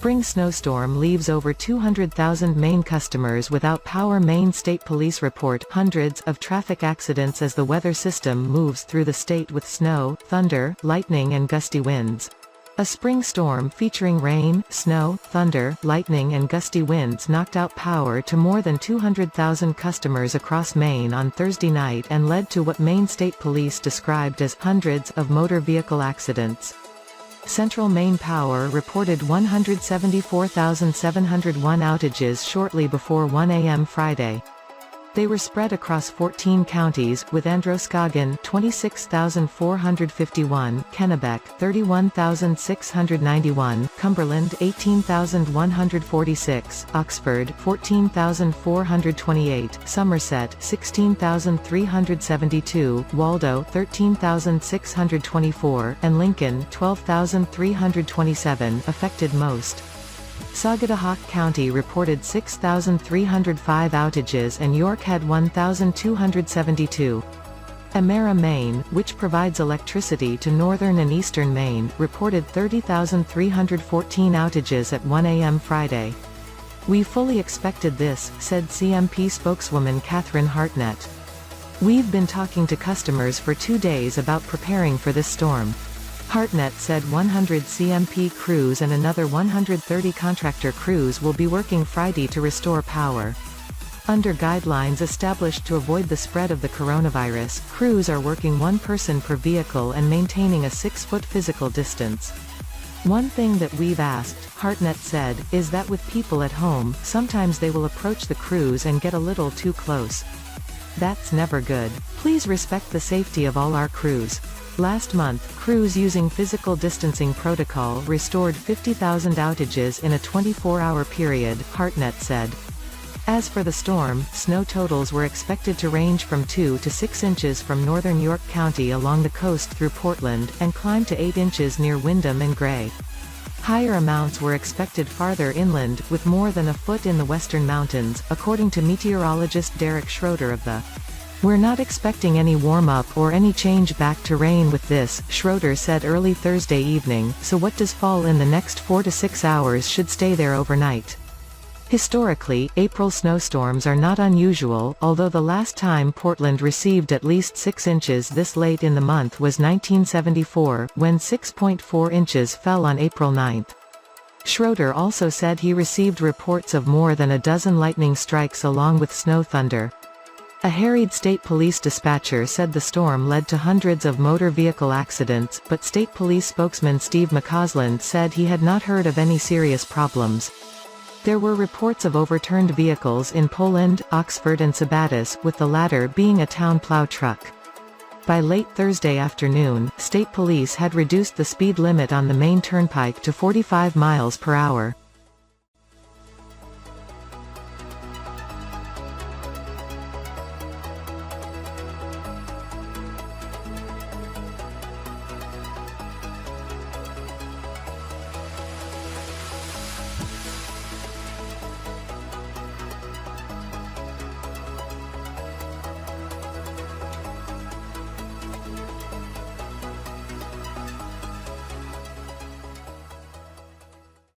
Spring snowstorm leaves over 200,000 Maine customers without power. Maine State Police report hundreds of traffic accidents as the weather system moves through the state with snow, thunder, lightning and gusty winds. A spring storm featuring rain, snow, thunder, lightning and gusty winds knocked out power to more than 200,000 customers across Maine on Thursday night and led to what Maine State Police described as hundreds of motor vehicle accidents. Central Maine Power reported 174,701 outages shortly before 1 a.m. Friday. They were spread across 14 counties, with Androscoggin 26,451, Kennebec 31,691, Cumberland 18,146, Oxford 14,428, Somerset 16,372, Waldo 13,624, and Lincoln 12,327 affected most. Sagadahoc County reported 6,305 outages and York had 1,272. Emera, Maine, which provides electricity to northern and eastern Maine, reported 30,314 outages at 1 a.m. Friday. "We fully expected this," said CMP spokeswoman Catherine Hartnett. "We've been talking to customers for 2 days about preparing for this storm." Hartnett said 100 CMP crews and another 130 contractor crews will be working Friday to restore power. Under guidelines established to avoid the spread of the coronavirus, crews are working one person per vehicle and maintaining a 6-foot physical distance. "One thing that we've asked," Hartnett said, "is that with people at home, sometimes they will approach the crews and get a little too close. That's never good. Please respect the safety of all our crews." Last month, crews using physical distancing protocol restored 50,000 outages in a 24-hour period, Hartnett said. As for the storm, snow totals were expected to range from 2 to 6 inches from northern York County along the coast through Portland, and climb to 8 inches near Windham and Gray. Higher amounts were expected farther inland, with more than a foot in the western mountains, according to meteorologist Derek Schroeder of the "We're not expecting any warm-up or any change back to rain with this," Schroeder said early Thursday evening, "so what does fall in the next 4 to 6 hours should stay there overnight." Historically, April snowstorms are not unusual, although the last time Portland received at least 6 inches this late in the month was 1974, when 6.4 inches fell on April 9. Schroeder also said he received reports of more than a dozen lightning strikes along with snow thunder. A harried state police dispatcher said the storm led to hundreds of motor vehicle accidents, but state police spokesman Steve McCausland said he had not heard of any serious problems. There were reports of overturned vehicles in Poland, Oxford and Sabattis, with the latter being a town plow truck. By late Thursday afternoon, state police had reduced the speed limit on the Maine Turnpike to 45 miles per hour.